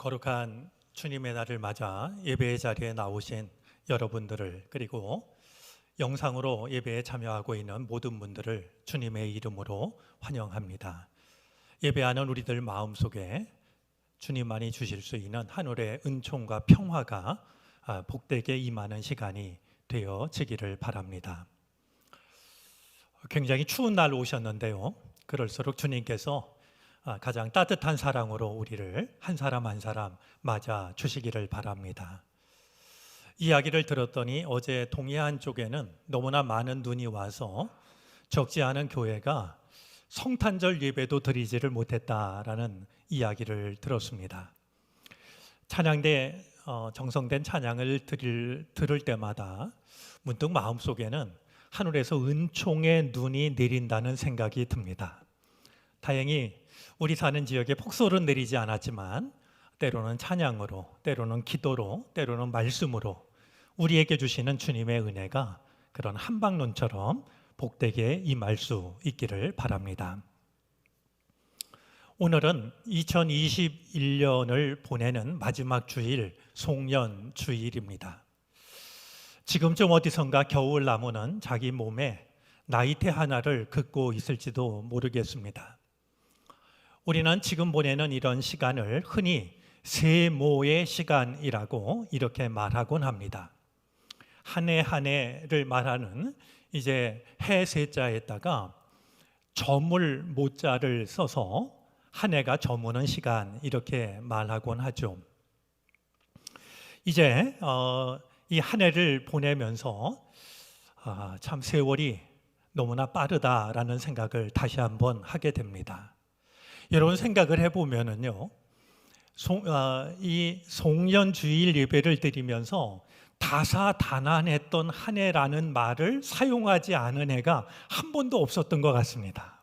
거룩한 주님의 날을 맞아 예배의 자리에 나오신 여러분들을, 그리고 영상으로 예배에 참여하고 있는 모든 분들을 주님의 이름으로 환영합니다. 예배하는 우리들 마음속에 주님만이 주실 수 있는 하늘의 은총과 평화가 복되게 임하는 시간이 되어지기를 바랍니다. 굉장히 추운 날 오셨는데요, 그럴수록 주님께서 가장 따뜻한 사랑으로 우리를 한 사람 한 사람 맞아 주시기를 바랍니다. 이야기를 들었더니 어제 동해안 쪽에는 너무나 많은 눈이 와서 적지 않은 교회가 성탄절 예배도 드리지를 못했다라는 이야기를 들었습니다. 찬양대 정성된 찬양을 들을 때마다 문득 마음속에는 하늘에서 은총의 눈이 내린다는 생각이 듭니다. 다행히 우리 사는 지역에 폭설은 내리지 않았지만 때로는 찬양으로, 때로는 기도로, 때로는 말씀으로 우리에게 주시는 주님의 은혜가 그런 한방눈처럼 복되게 임할 수 있기를 바랍니다. 오늘은 2021년을 보내는 마지막 주일, 송년 주일입니다. 지금쯤 어디선가 겨울나무는 자기 몸에 나이테 하나를 긋고 있을지도 모르겠습니다. 우리는 지금 보내는 이런 시간을 흔히 세모의 시간이라고 이렇게 말하곤 합니다. 한 해 한 해를 말하는 이제 해 세자에다가 저물 모자를 써서 한 해가 저무는 시간, 이렇게 말하곤 하죠. 이제 이 한 해를 보내면서 참 세월이 너무나 빠르다라는 생각을 다시 한번 하게 됩니다. 여러분 생각을 해보면은요, 이 송년주일 예배를 드리면서 다사다난했던 한 해라는 말을 사용하지 않은 해가 한 번도 없었던 것 같습니다.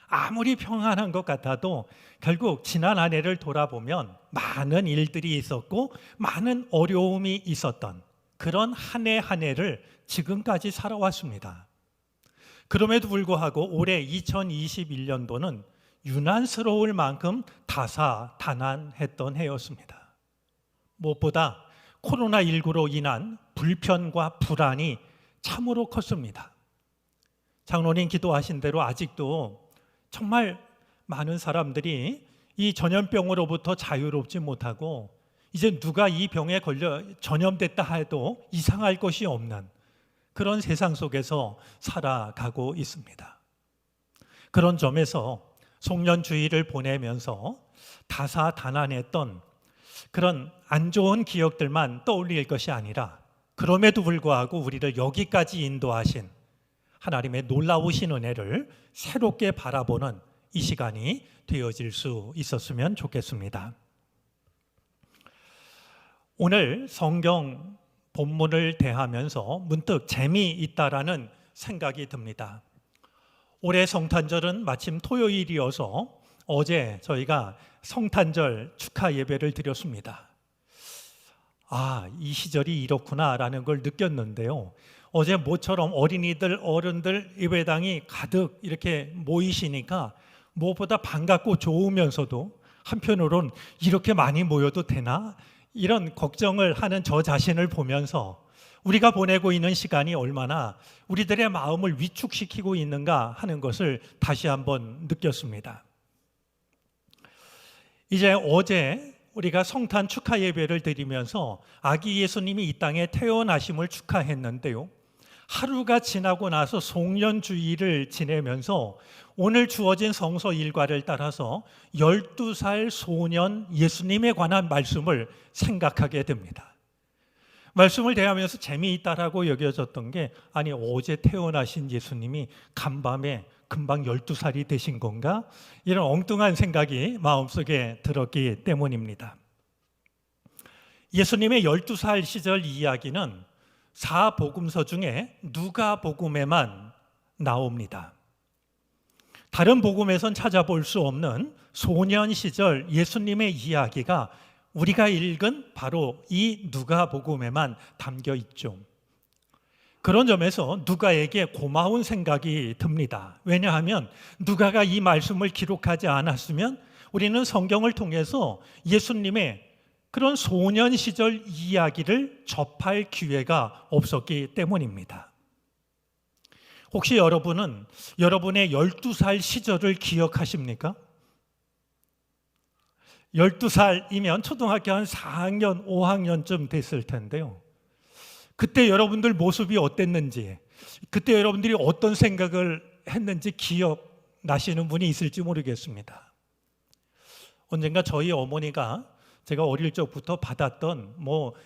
아무리 평안한 것 같아도 결국 지난 한 해를 돌아보면 많은 일들이 있었고 많은 어려움이 있었던 그런 한 해 한 해를 지금까지 살아왔습니다. 그럼에도 불구하고 올해 2021년도는 유난스러울 만큼 다사다난했던 해였습니다. 무엇보다 코로나19로 인한 불편과 불안이 참으로 컸습니다. 장로님 기도하신 대로 아직도 정말 많은 사람들이 이 전염병으로부터 자유롭지 못하고 이제 누가 이 병에 걸려 전염됐다 해도 이상할 것이 없는 그런 세상 속에서 살아가고 있습니다. 그런 점에서 송년주일을 보내면서 다사다난했던 그런 안 좋은 기억들만 떠올릴 것이 아니라 그럼에도 불구하고 우리를 여기까지 인도하신 하나님의 놀라우신 은혜를 새롭게 바라보는 이 시간이 되어질 수 있었으면 좋겠습니다. 오늘 성경 본문을 대하면서 문득 재미있다라는 생각이 듭니다. 올해 성탄절은 마침 토요일이어서 어제 저희가 성탄절 축하 예배를 드렸습니다. 이 시절이 이렇구나라는 걸 느꼈는데요. 어제 모처럼 어린이들, 어른들 예배당이 가득 이렇게 모이시니까 무엇보다 반갑고 좋으면서도 한편으론 이렇게 많이 모여도 되나? 이런 걱정을 하는 저 자신을 보면서 우리가 보내고 있는 시간이 얼마나 우리들의 마음을 위축시키고 있는가 하는 것을 다시 한번 느꼈습니다. 이제 어제 우리가 성탄 축하 예배를 드리면서 아기 예수님이 이 땅에 태어나심을 축하했는데요, 하루가 지나고 나서 송년주일을 지내면서 오늘 주어진 성서 일과를 따라서 12살 소년 예수님에 관한 말씀을 생각하게 됩니다. 말씀을 대하면서 재미있다라고 여겨졌던 게 어제 태어나신 예수님이 간밤에 금방 12살이 되신 건가? 이런 엉뚱한 생각이 마음속에 들었기 때문입니다. 예수님의 12살 시절 이야기는 4복음서 중에 누가복음에만 나옵니다. 다른 복음에선 찾아볼 수 없는 소년 시절 예수님의 이야기가 우리가 읽은 바로 이 누가복음에만 담겨 있죠. 그런 점에서 누가에게 고마운 생각이 듭니다. 왜냐하면 누가가 이 말씀을 기록하지 않았으면 우리는 성경을 통해서 예수님의 그런 소년 시절 이야기를 접할 기회가 없었기 때문입니다. 혹시 여러분은 여러분의 12살 시절을 기억하십니까? 12살이면 초등학교 한 4학년, 5학년쯤 됐을 텐데요. 그때 여러분들 모습이 어땠는지, 그때 여러분들이 어떤 생각을 했는지 기억나시는 분이 있을지 모르겠습니다. 언젠가 저희 어머니가 제가 어릴 적부터 받았던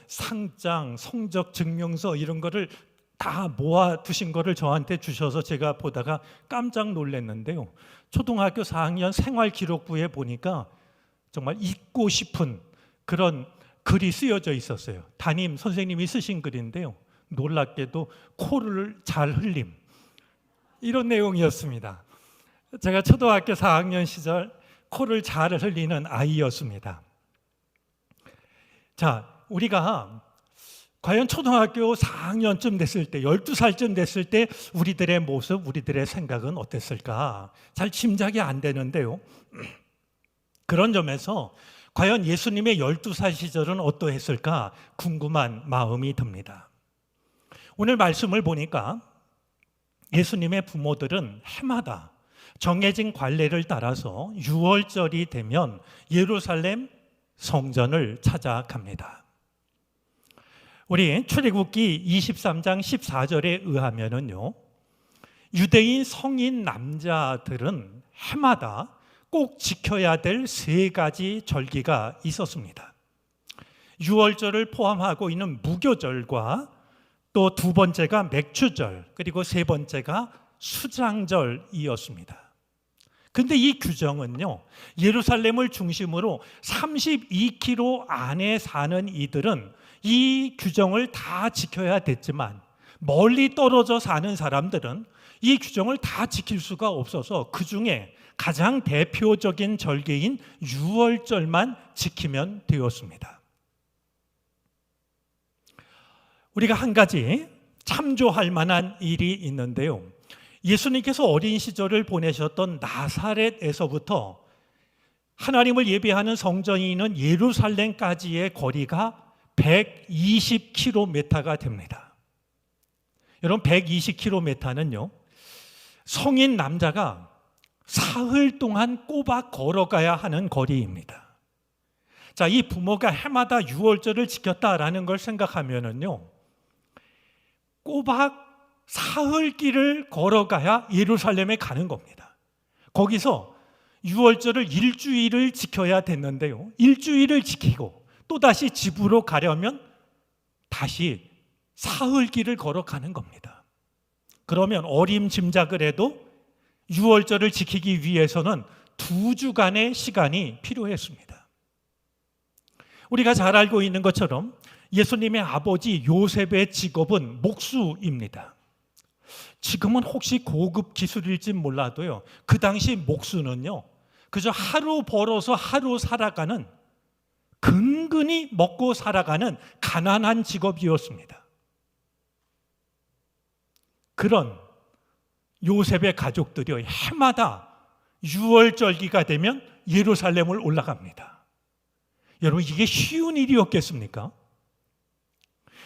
상장, 성적 증명서 이런 거를 다 모아 두신 거를 저한테 주셔서 제가 보다가 깜짝 놀랐는데요. 초등학교 4학년 생활기록부에 보니까 정말 잊고 싶은 그런 글이 쓰여져 있었어요. 담임 선생님이 쓰신 글인데요. 놀랍게도 코를 잘 흘림, 이런 내용이었습니다. 제가 초등학교 4학년 시절 코를 잘 흘리는 아이였습니다. 자, 우리가 과연 초등학교 4학년쯤 됐을 때, 12살쯤 됐을 때 우리들의 모습, 우리들의 생각은 어땠을까? 잘 짐작이 안 되는데요. 그런 점에서 과연 예수님의 12살 시절은 어떠했을까 궁금한 마음이 듭니다. 오늘 말씀을 보니까 예수님의 부모들은 해마다 정해진 관례를 따라서 6월절이 되면 예루살렘 성전을 찾아갑니다. 우리 출애굽기 23장 14절에 의하면은요, 유대인 성인 남자들은 해마다 꼭 지켜야 될 3가지 절기가 있었습니다. 6월절을 포함하고 있는 무교절과 또 2번째가 맥주절, 그리고 3번째가 수장절이었습니다. 근데 이 규정은요, 예루살렘을 중심으로 32km 안에 사는 이들은 이 규정을 다 지켜야 됐지만 멀리 떨어져 사는 사람들은 이 규정을 다 지킬 수가 없어서 그 중에 가장 대표적인 절기인 6월절만 지키면 되었습니다. 우리가 한 가지 참조할 만한 일이 있는데요. 예수님께서 어린 시절을 보내셨던 나사렛에서부터 하나님을 예배하는 성전이 있는 예루살렘까지의 거리가 120km가 됩니다. 여러분, 120km는요, 성인 남자가 사흘 동안 꼬박 걸어가야 하는 거리입니다. 자, 이 부모가 해마다 6월절을 지켰다라는 걸 생각하면은요, 꼬박 사흘 길을 걸어가야 예루살렘에 가는 겁니다. 거기서 6월절을 일주일을 지켜야 됐는데요, 일주일을 지키고 또다시 집으로 가려면 다시 사흘 길을 걸어가는 겁니다. 그러면 어림짐작을 해도 6월절을 지키기 위해서는 2주간의 시간이 필요했습니다. 우리가 잘 알고 있는 것처럼 예수님의 아버지 요셉의 직업은 목수입니다. 지금은 혹시 고급 기술일지 몰라도요, 그 당시 목수는요, 그저 하루 벌어서 하루 살아가는, 근근히 먹고 살아가는 가난한 직업이었습니다. 그런 요셉의 가족들이 해마다 6월절기가 되면 예루살렘을 올라갑니다. 여러분, 이게 쉬운 일이었겠습니까?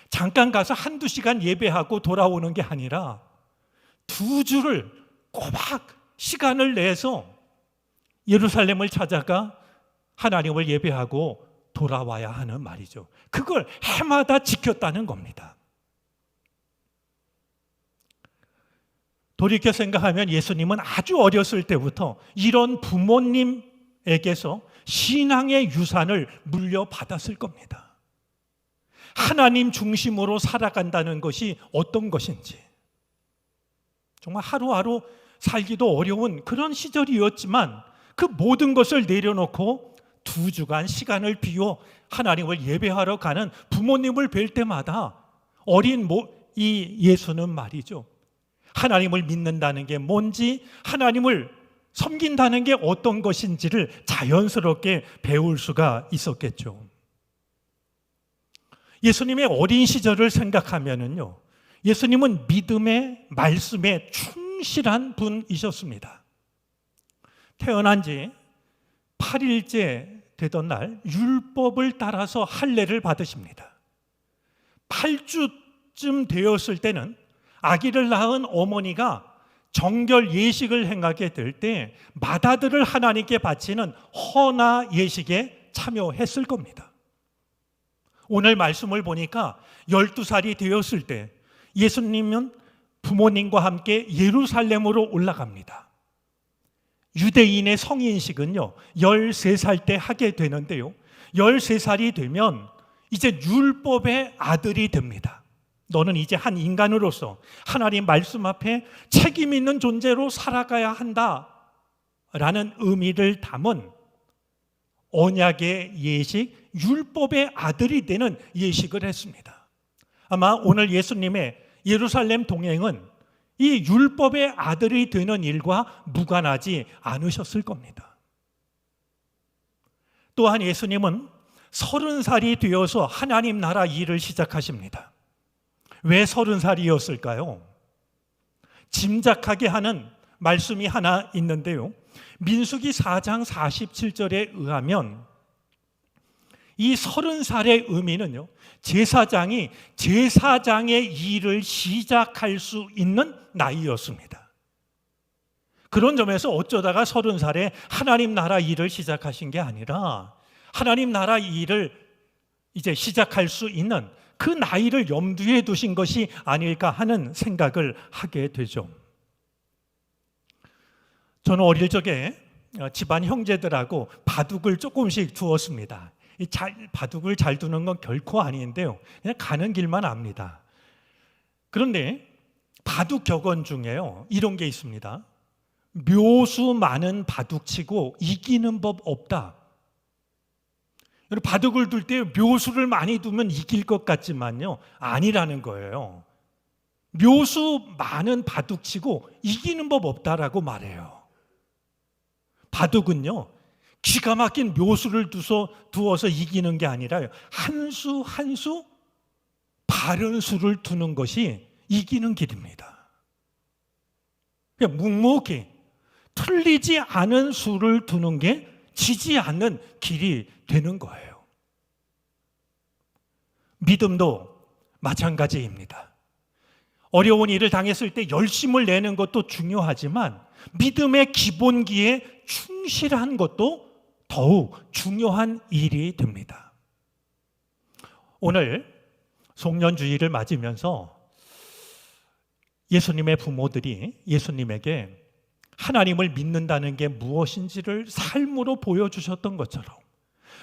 잠깐 가서 1-2시간 예배하고 돌아오는 게 아니라 2주를 꼬박 시간을 내서 예루살렘을 찾아가 하나님을 예배하고 돌아와야 하는 말이죠. 그걸 해마다 지켰다는 겁니다. 돌이켜 생각하면 예수님은 아주 어렸을 때부터 이런 부모님에게서 신앙의 유산을 물려받았을 겁니다. 하나님 중심으로 살아간다는 것이 어떤 것인지, 정말 하루하루 살기도 어려운 그런 시절이었지만 그 모든 것을 내려놓고 2주간 시간을 비워 하나님을 예배하러 가는 부모님을 뵐 때마다 어린 이 예수는 말이죠, 하나님을 믿는다는 게 뭔지, 하나님을 섬긴다는 게 어떤 것인지를 자연스럽게 배울 수가 있었겠죠. 예수님의 어린 시절을 생각하면은요, 예수님은 믿음의 말씀에 충실한 분이셨습니다. 태어난 지 8일째 되던 날 율법을 따라서 할례를 받으십니다. 8주쯤 되었을 때는 아기를 낳은 어머니가 정결 예식을 행하게 될 때 맏아들을 하나님께 바치는 헌화 예식에 참여했을 겁니다. 오늘 말씀을 보니까 12살이 되었을 때 예수님은 부모님과 함께 예루살렘으로 올라갑니다. 유대인의 성인식은요 13살 때 하게 되는데요, 13살이 되면 이제 율법의 아들이 됩니다. 너는 이제 한 인간으로서 하나님 말씀 앞에 책임 있는 존재로 살아가야 한다라는 의미를 담은 언약의 예식, 율법의 아들이 되는 예식을 했습니다. 아마 오늘 예수님의 예루살렘 동행은 이 율법의 아들이 되는 일과 무관하지 않으셨을 겁니다. 또한 예수님은 30살이 되어서 하나님 나라 일을 시작하십니다. 왜 30살이었을까요? 짐작하게 하는 말씀이 하나 있는데요, 민수기 4장 47절에 의하면 이 30살의 의미는요, 제사장이 제사장의 일을 시작할 수 있는 나이였습니다. 그런 점에서 어쩌다가 30살에 하나님 나라 일을 시작하신 게 아니라 하나님 나라 일을 이제 시작할 수 있는 그 나이를 염두에 두신 것이 아닐까 하는 생각을 하게 되죠. 저는 어릴 적에 집안 형제들하고 바둑을 조금씩 두었습니다. 바둑을 잘 두는 건 결코 아닌데요, 그냥 가는 길만 압니다. 그런데 바둑 격언 중에요 이런 게 있습니다. 묘수 많은 바둑치고 이기는 법 없다. 바둑을 둘 때 묘수를 많이 두면 이길 것 같지만요, 아니라는 거예요. 묘수 많은 바둑치고 이기는 법 없다라고 말해요. 바둑은요 기가 막힌 묘수를 두어서 이기는 게 아니라요, 한 수 한 수 바른 수를 두는 것이 이기는 길입니다. 그냥 묵묵히 틀리지 않은 수를 두는 게 지지 않는 길이 되는 거예요. 믿음도 마찬가지입니다. 어려운 일을 당했을 때 열심을 내는 것도 중요하지만 믿음의 기본기에 충실한 것도 더욱 중요한 일이 됩니다. 오늘 송년주일을 맞으면서 예수님의 부모들이 예수님에게 하나님을 믿는다는 게 무엇인지를 삶으로 보여주셨던 것처럼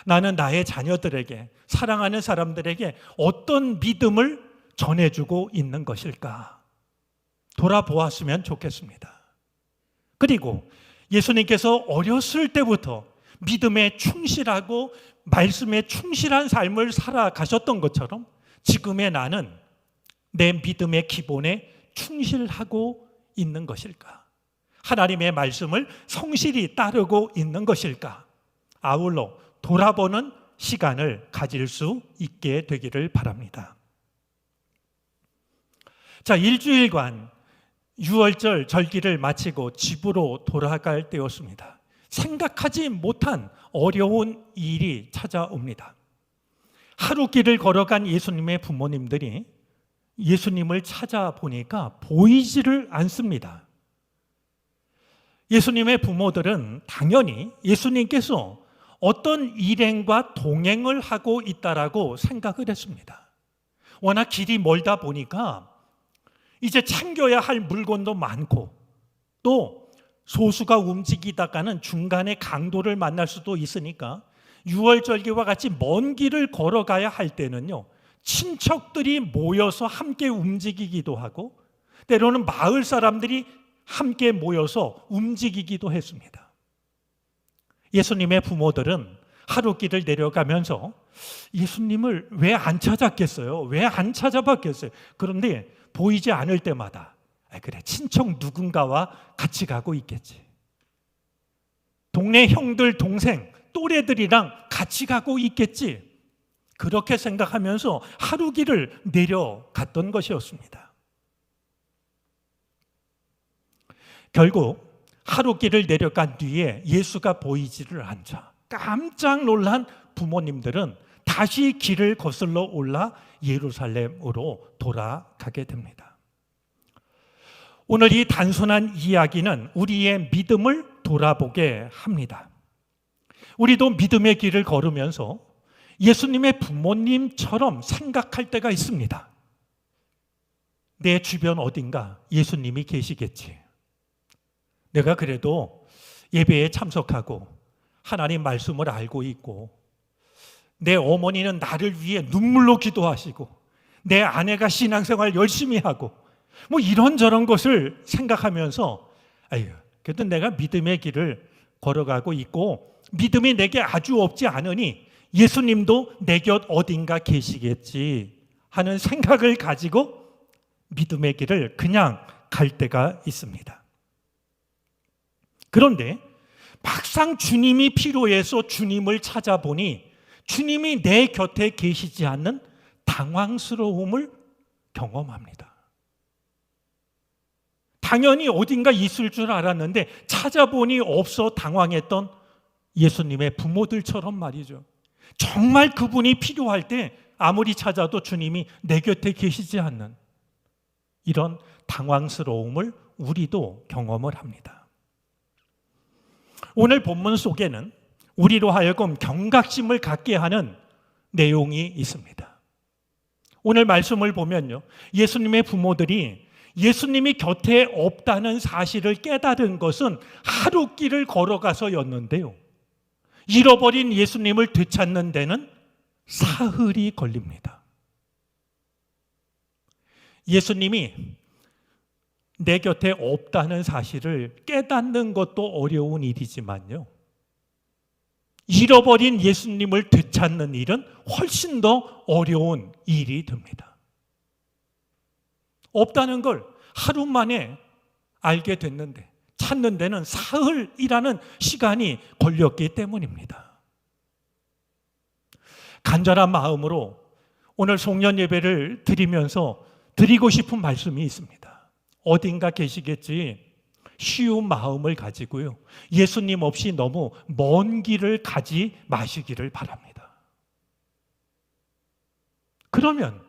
나는 나의 자녀들에게, 사랑하는 사람들에게 어떤 믿음을 전해주고 있는 것일까 돌아보았으면 좋겠습니다. 그리고 예수님께서 어렸을 때부터 믿음에 충실하고 말씀에 충실한 삶을 살아가셨던 것처럼 지금의 나는 내 믿음의 기본에 충실하고 있는 것일까? 하나님의 말씀을 성실히 따르고 있는 것일까? 아울러 돌아보는 시간을 가질 수 있게 되기를 바랍니다. 자, 일주일간 유월절 절기를 마치고 집으로 돌아갈 때였습니다. 생각하지 못한 어려운 일이 찾아옵니다. 하루 길을 걸어간 예수님의 부모님들이 예수님을 찾아보니까 보이지를 않습니다. 예수님의 부모들은 당연히 예수님께서 어떤 일행과 동행을 하고 있다라고 생각을 했습니다. 워낙 길이 멀다 보니까 이제 챙겨야 할 물건도 많고 또 소수가 움직이다가는 중간에 강도를 만날 수도 있으니까 유월절기와 같이 먼 길을 걸어가야 할 때는요, 친척들이 모여서 함께 움직이기도 하고 때로는 마을 사람들이 함께 모여서 움직이기도 했습니다. 예수님의 부모들은 하루 길을 내려가면서 예수님을 왜 안 찾았겠어요? 왜 안 찾아봤겠어요? 그런데 보이지 않을 때마다 그래, 친척 누군가와 같이 가고 있겠지. 동네 형들, 동생, 또래들이랑 같이 가고 있겠지. 그렇게 생각하면서 하루 길을 내려갔던 것이었습니다. 결국 하루 길을 내려간 뒤에 예수가 보이지를 않자 깜짝 놀란 부모님들은 다시 길을 거슬러 올라 예루살렘으로 돌아가게 됩니다. 오늘 이 단순한 이야기는 우리의 믿음을 돌아보게 합니다. 우리도 믿음의 길을 걸으면서 예수님의 부모님처럼 생각할 때가 있습니다. 내 주변 어딘가 예수님이 계시겠지. 내가 그래도 예배에 참석하고 하나님 말씀을 알고 있고, 내 어머니는 나를 위해 눈물로 기도하시고, 내 아내가 신앙생활 열심히 하고, 뭐 이런저런 것을 생각하면서 그래도 내가 믿음의 길을 걸어가고 있고 믿음이 내게 아주 없지 않으니 예수님도 내 곁 어딘가 계시겠지 하는 생각을 가지고 믿음의 길을 그냥 갈 때가 있습니다. 그런데 막상 주님이 필요해서 주님을 찾아보니 주님이 내 곁에 계시지 않는 당황스러움을 경험합니다. 당연히 어딘가 있을 줄 알았는데 찾아보니 없어 당황했던 예수님의 부모들처럼 말이죠. 정말 그분이 필요할 때 아무리 찾아도 주님이 내 곁에 계시지 않는 이런 당황스러움을 우리도 경험을 합니다. 오늘 본문 속에는 우리로 하여금 경각심을 갖게 하는 내용이 있습니다. 오늘 말씀을 보면요, 예수님의 부모들이 예수님이 곁에 없다는 사실을 깨달은 것은 하루길을 걸어가서였는데요, 잃어버린 예수님을 되찾는 데는 사흘이 걸립니다. 예수님이 내 곁에 없다는 사실을 깨닫는 것도 어려운 일이지만요, 잃어버린 예수님을 되찾는 일은 훨씬 더 어려운 일이 됩니다. 없다는 걸 하루 만에 알게 됐는데 찾는 데는 사흘이라는 시간이 걸렸기 때문입니다. 간절한 마음으로 오늘 송년 예배를 드리면서 드리고 싶은 말씀이 있습니다. 어딘가 계시겠지 쉬운 마음을 가지고요, 예수님 없이 너무 먼 길을 가지 마시기를 바랍니다. 그러면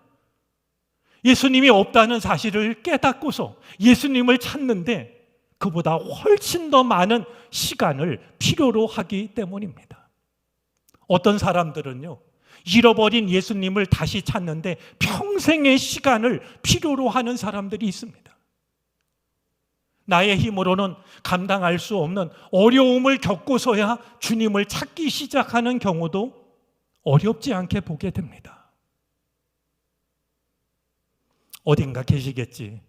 예수님이 없다는 사실을 깨닫고서 예수님을 찾는데 그보다 훨씬 더 많은 시간을 필요로 하기 때문입니다. 어떤 사람들은요, 잃어버린 예수님을 다시 찾는데 평생의 시간을 필요로 하는 사람들이 있습니다. 나의 힘으로는 감당할 수 없는 어려움을 겪고서야 주님을 찾기 시작하는 경우도 어렵지 않게 보게 됩니다. 어딘가 계시겠지,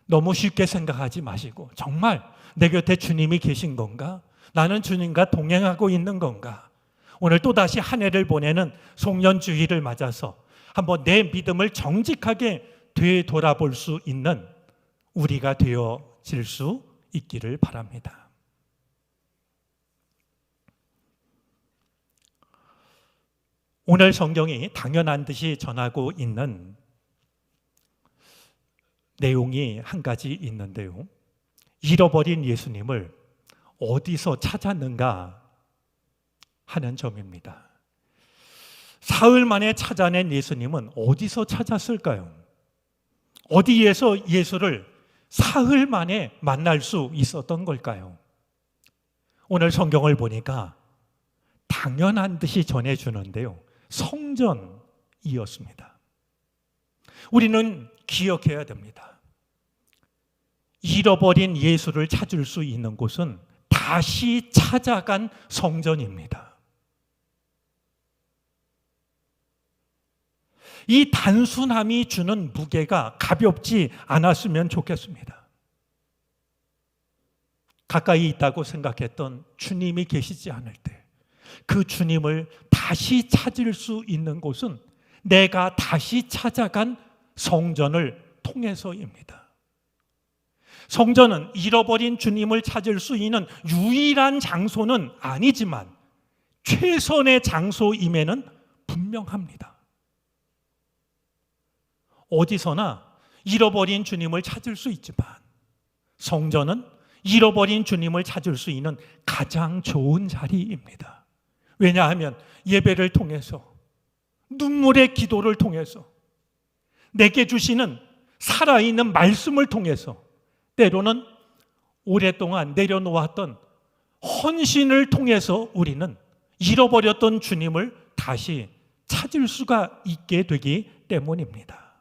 너무 쉽게 생각하지 마시고 정말 내 곁에 주님이 계신 건가? 나는 주님과 동행하고 있는 건가? 오늘 또다시 한 해를 보내는 송년주일을 맞아서 한번 내 믿음을 정직하게 되돌아볼 수 있는 우리가 되어질 수 있기를 바랍니다. 오늘 성경이 당연한 듯이 전하고 있는 내용이 한 가지 있는데요, 잃어버린 예수님을 어디서 찾았는가 하는 점입니다. 사흘 만에 찾아낸 예수님은 어디서 찾았을까요? 어디에서 예수를 사흘 만에 만날 수 있었던 걸까요? 오늘 성경을 보니까 당연한 듯이 전해주는데요, 성전이었습니다. 우리는 기억해야 됩니다. 잃어버린 예수를 찾을 수 있는 곳은 다시 찾아간 성전입니다. 이 단순함이 주는 무게가 가볍지 않았으면 좋겠습니다. 가까이 있다고 생각했던 주님이 계시지 않을 때 그 주님을 다시 찾을 수 있는 곳은 내가 다시 찾아간 성전을 통해서입니다. 성전은 잃어버린 주님을 찾을 수 있는 유일한 장소는 아니지만 최선의 장소임에는 분명합니다. 어디서나 잃어버린 주님을 찾을 수 있지만 성전은 잃어버린 주님을 찾을 수 있는 가장 좋은 자리입니다. 왜냐하면 예배를 통해서, 눈물의 기도를 통해서, 내게 주시는 살아있는 말씀을 통해서, 때로는 오랫동안 내려놓았던 헌신을 통해서 우리는 잃어버렸던 주님을 다시 찾을 수가 있게 되기 때문입니다.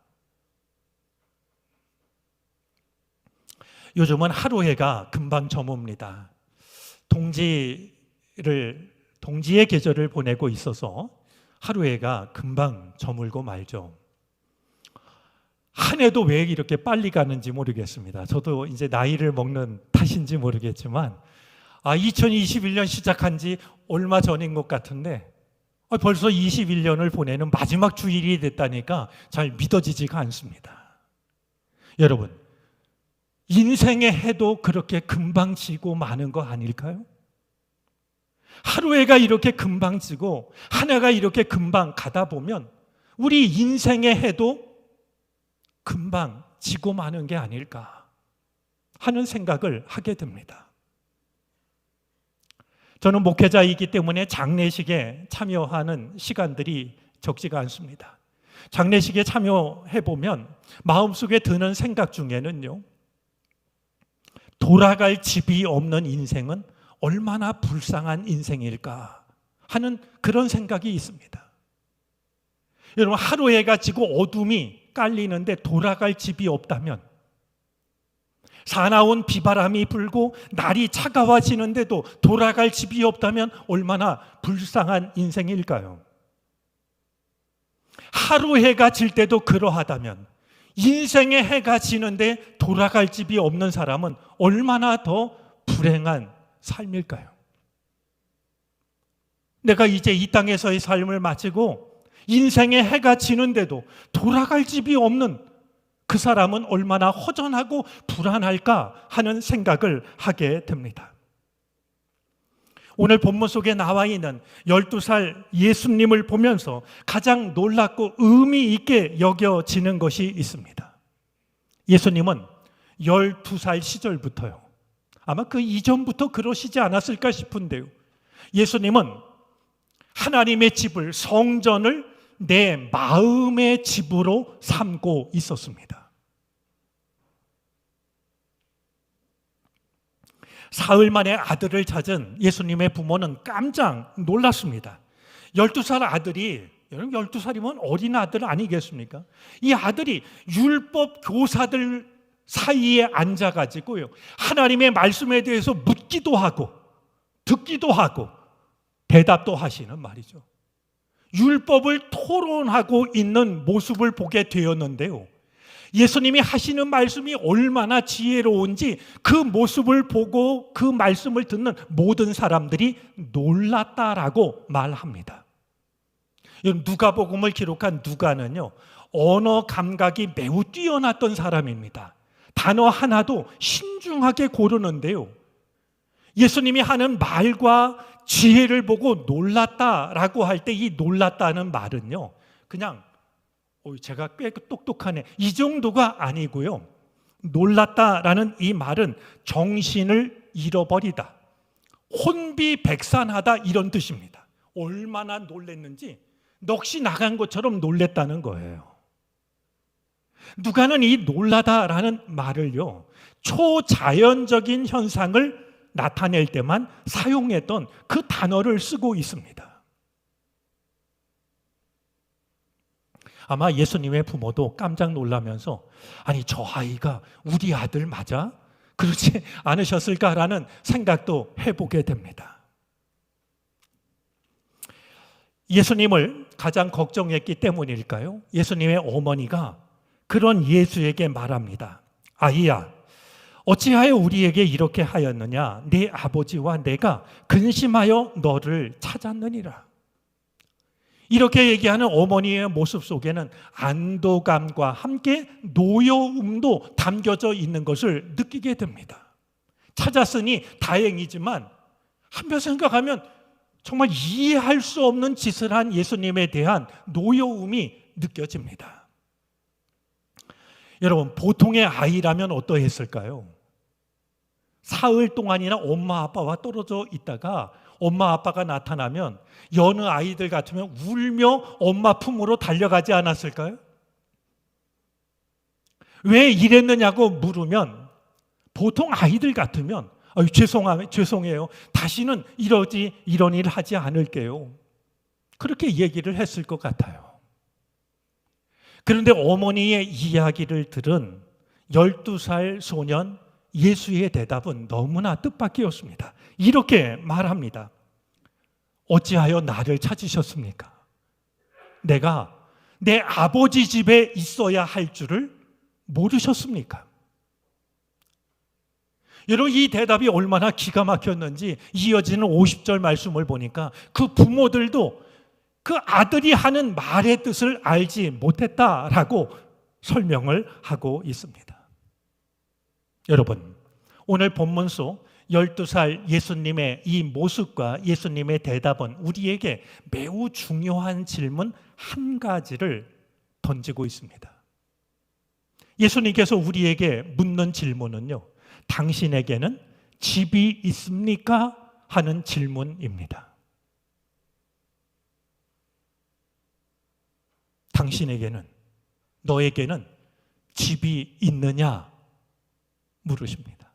요즘은 하루해가 금방 저뭅니다. 동지의 계절을 보내고 있어서 하루해가 금방 저물고 말죠. 한 해도 왜 이렇게 빨리 가는지 모르겠습니다. 저도 이제 나이를 먹는 탓인지 모르겠지만 2021년 시작한 지 얼마 전인 것 같은데 벌써 21년을 보내는 마지막 주일이 됐다니까 잘 믿어지지가 않습니다. 여러분, 인생의 해도 그렇게 금방 지고 마는 거 아닐까요? 하루해가 이렇게 금방 지고 한 해가 이렇게 금방 가다 보면 우리 인생의 해도 금방 지고 마는 게 아닐까 하는 생각을 하게 됩니다. 저는 목회자이기 때문에 장례식에 참여하는 시간들이 적지가 않습니다. 장례식에 참여해보면 마음속에 드는 생각 중에는요, 돌아갈 집이 없는 인생은 얼마나 불쌍한 인생일까 하는 그런 생각이 있습니다. 여러분, 하루해가 지고 어둠이 깔리는데 돌아갈 집이 없다면, 사나운 비바람이 불고 날이 차가워지는데도 돌아갈 집이 없다면 얼마나 불쌍한 인생일까요? 하루해가 질 때도 그러하다면 인생의 해가 지는데 돌아갈 집이 없는 사람은 얼마나 더 불행한 삶일까요? 내가 이제 이 땅에서의 삶을 마치고 인생의 해가 지는데도 돌아갈 집이 없는 그 사람은 얼마나 허전하고 불안할까 하는 생각을 하게 됩니다. 오늘 본문 속에 나와 있는 12살 예수님을 보면서 가장 놀랍고 의미 있게 여겨지는 것이 있습니다. 예수님은 12살 시절부터요, 아마 그 이전부터 그러시지 않았을까 싶은데요, 예수님은 하나님의 집을, 성전을 내 마음의 집으로 삼고 있었습니다. 사흘 만에 아들을 찾은 예수님의 부모는 깜짝 놀랐습니다. 12살 아들이, 여러분 12살이면 어린 아들 아니겠습니까? 이 아들이 율법 교사들 사이에 앉아가지고요, 하나님의 말씀에 대해서 묻기도 하고 듣기도 하고 대답도 하시는 말이죠. 율법을 토론하고 있는 모습을 보게 되었는데요, 예수님이 하시는 말씀이 얼마나 지혜로운지 그 모습을 보고 그 말씀을 듣는 모든 사람들이 놀랐다라고 말합니다. 누가복음을 기록한 누가는요, 언어 감각이 매우 뛰어났던 사람입니다. 단어 하나도 신중하게 고르는데요, 예수님이 하는 말과 지혜를 보고 놀랐다라고 할 때 이 놀랐다는 말은요, 그냥 제가 꽤 똑똑하네, 이 정도가 아니고요, 놀랐다라는 이 말은 정신을 잃어버리다, 혼비백산하다 이런 뜻입니다. 얼마나 놀랬는지 넋이 나간 것처럼 놀랬다는 거예요. 누가는 이 놀라다라는 말을요, 초자연적인 현상을 나타낼 때만 사용했던 그 단어를 쓰고 있습니다. 아마 예수님의 부모도 깜짝 놀라면서 아니 저 아이가 우리 아들 맞아? 그렇지 않으셨을까라는 생각도 해보게 됩니다. 예수님을 가장 걱정했기 때문일까요? 예수님의 어머니가 그런 예수에게 말합니다. 아이야, 어찌하여 우리에게 이렇게 하였느냐? 네 아버지와 내가 근심하여 너를 찾았느니라. 이렇게 얘기하는 어머니의 모습 속에는 안도감과 함께 노여움도 담겨져 있는 것을 느끼게 됩니다. 찾았으니 다행이지만 한편 생각하면 정말 이해할 수 없는 짓을 한 예수님에 대한 노여움이 느껴집니다. 여러분, 보통의 아이라면 어떠했을까요? 사흘 동안이나 엄마 아빠와 떨어져 있다가 엄마 아빠가 나타나면 여느 아이들 같으면 울며 엄마 품으로 달려가지 않았을까요? 왜 이랬느냐고 물으면 보통 아이들 같으면 죄송해요. 다시는 이런 일 하지 않을게요. 그렇게 얘기를 했을 것 같아요. 그런데 어머니의 이야기를 들은 12살 소년 예수의 대답은 너무나 뜻밖이었습니다. 이렇게 말합니다. 어찌하여 나를 찾으셨습니까? 내가 내 아버지 집에 있어야 할 줄을 모르셨습니까? 여러분, 이 대답이 얼마나 기가 막혔는지 이어지는 50절 말씀을 보니까 그 부모들도 그 아들이 하는 말의 뜻을 알지 못했다라고 설명을 하고 있습니다. 여러분, 오늘 본문 속 12살 예수님의 이 모습과 예수님의 대답은 우리에게 매우 중요한 질문 한 가지를 던지고 있습니다. 예수님께서 우리에게 묻는 질문은요, 당신에게는 집이 있습니까? 하는 질문입니다. 당신에게는, 너에게는 집이 있느냐? 물으십니다.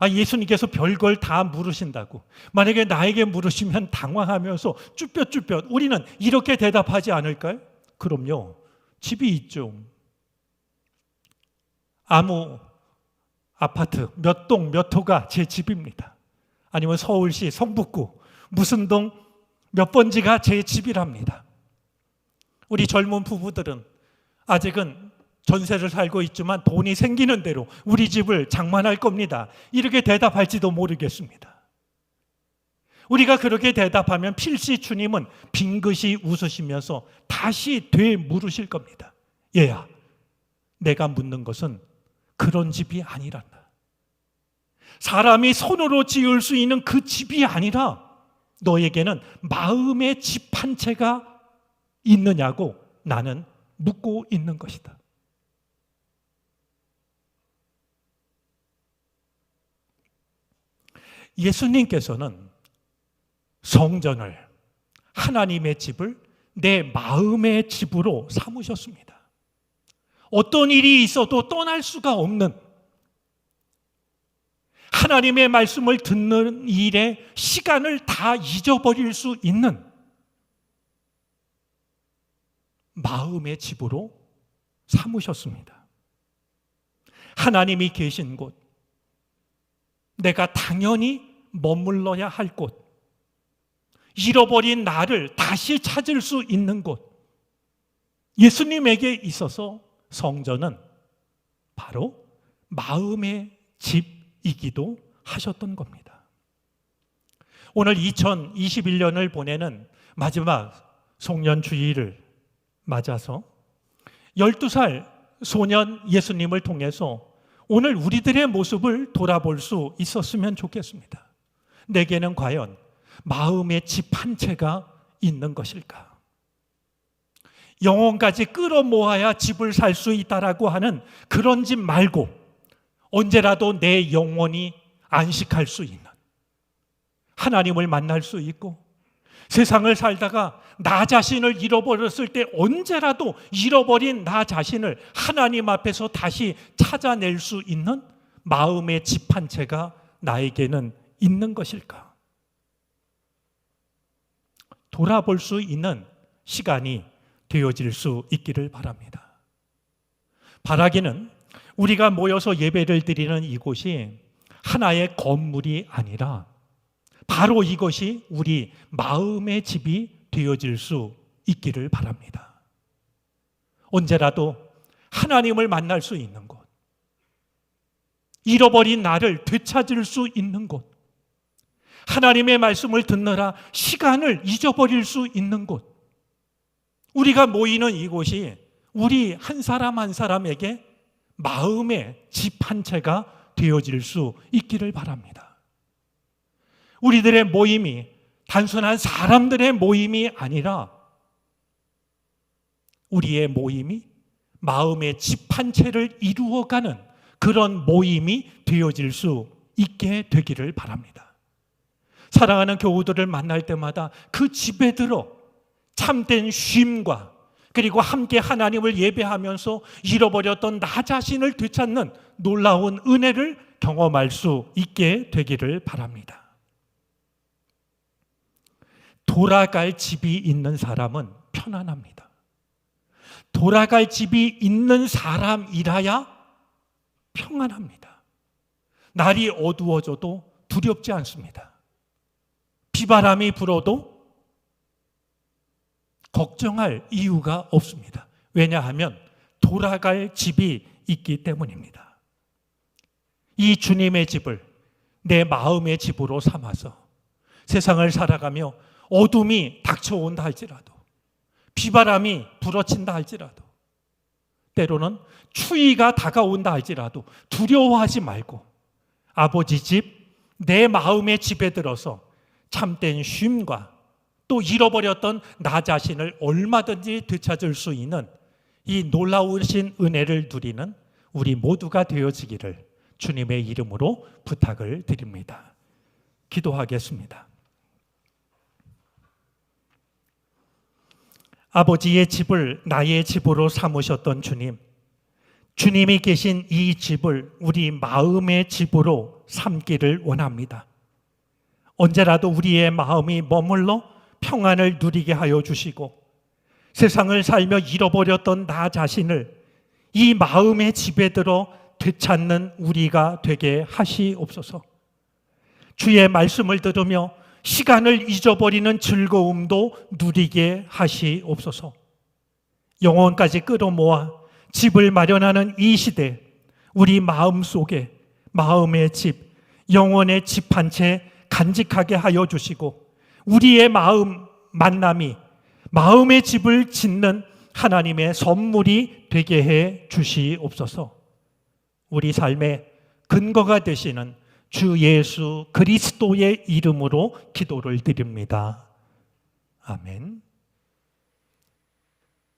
예수님께서 별걸 다 물으신다고. 만약에 나에게 물으시면 당황하면서 쭈뼛쭈뼛 우리는 이렇게 대답하지 않을까요? 그럼요. 집이 있죠. 아무 아파트 몇 동 몇 호가 제 집입니다. 아니면 서울시 성북구 무슨 동 몇 번지가 제 집이랍니다. 우리 젊은 부부들은 아직은 전세를 살고 있지만 돈이 생기는 대로 우리 집을 장만할 겁니다. 이렇게 대답할지도 모르겠습니다. 우리가 그렇게 대답하면 필시 주님은 빙긋이 웃으시면서 다시 되물으실 겁니다. 얘야, 내가 묻는 것은 그런 집이 아니란다. 사람이 손으로 지을 수 있는 그 집이 아니라 너에게는 마음의 집 한 채가 있느냐고 나는 묻고 있는 것이다. 예수님께서는 성전을, 하나님의 집을 내 마음의 집으로 삼으셨습니다. 어떤 일이 있어도 떠날 수가 없는, 하나님의 말씀을 듣는 일에 시간을 다 잊어버릴 수 있는 마음의 집으로 삼으셨습니다. 하나님이 계신 곳, 내가 당연히 머물러야 할 곳, 잃어버린 나를 다시 찾을 수 있는 곳, 예수님에게 있어서 성전은 바로 마음의 집이기도 하셨던 겁니다. 오늘 2021년을 보내는 마지막 송년주일을 맞아서 12살 소년 예수님을 통해서 오늘 우리들의 모습을 돌아볼 수 있었으면 좋겠습니다. 내게는 과연 마음의 집 한 채가 있는 것일까? 영혼까지 끌어모아야 집을 살 수 있다라고 하는 그런 집 말고 언제라도 내 영혼이 안식할 수 있는, 하나님을 만날 수 있고 세상을 살다가 나 자신을 잃어버렸을 때 언제라도 잃어버린 나 자신을 하나님 앞에서 다시 찾아낼 수 있는 마음의 집 한 채가 나에게는 있는 것일까? 돌아볼 수 있는 시간이 되어질 수 있기를 바랍니다. 바라기는 우리가 모여서 예배를 드리는 이곳이 하나의 건물이 아니라 바로 이것이 우리 마음의 집이 되어질 수 있기를 바랍니다. 언제라도 하나님을 만날 수 있는 곳, 잃어버린 나를 되찾을 수 있는 곳, 하나님의 말씀을 듣느라 시간을 잊어버릴 수 있는 곳, 우리가 모이는 이곳이 우리 한 사람 한 사람에게 마음의 집 한 채가 되어질 수 있기를 바랍니다. 우리들의 모임이 단순한 사람들의 모임이 아니라 우리의 모임이 마음의 집 한 채를 이루어가는 그런 모임이 되어질 수 있게 되기를 바랍니다. 사랑하는 교우들을 만날 때마다 그 집에 들어 참된 쉼과 그리고 함께 하나님을 예배하면서 잃어버렸던 나 자신을 되찾는 놀라운 은혜를 경험할 수 있게 되기를 바랍니다. 돌아갈 집이 있는 사람은 편안합니다. 돌아갈 집이 있는 사람이라야 평안합니다. 날이 어두워져도 두렵지 않습니다. 비바람이 불어도 걱정할 이유가 없습니다. 왜냐하면 돌아갈 집이 있기 때문입니다. 이 주님의 집을 내 마음의 집으로 삼아서 세상을 살아가며 어둠이 닥쳐온다 할지라도, 비바람이 불어친다 할지라도, 때로는 추위가 다가온다 할지라도 두려워하지 말고 아버지 집, 내 마음의 집에 들어서 참된 쉼과 또 잃어버렸던 나 자신을 얼마든지 되찾을 수 있는 이 놀라우신 은혜를 누리는 우리 모두가 되어지기를 주님의 이름으로 부탁을 드립니다. 기도하겠습니다. 아버지의 집을 나의 집으로 삼으셨던 주님, 주님이 계신 이 집을 우리 마음의 집으로 삼기를 원합니다. 언제라도 우리의 마음이 머물러 평안을 누리게 하여 주시고 세상을 살며 잃어버렸던 나 자신을 이 마음의 집에 들어 되찾는 우리가 되게 하시옵소서. 주의 말씀을 들으며 시간을 잊어버리는 즐거움도 누리게 하시옵소서. 영혼까지 끌어모아 집을 마련하는 이 시대, 우리 마음 속에 마음의 집, 영혼의 집 한 채 간직하게 하여 주시고 우리의 마음 만남이 마음의 집을 짓는 하나님의 선물이 되게 해 주시옵소서. 우리 삶의 근거가 되시는 주 예수 그리스도의 이름으로 기도를 드립니다. 아멘.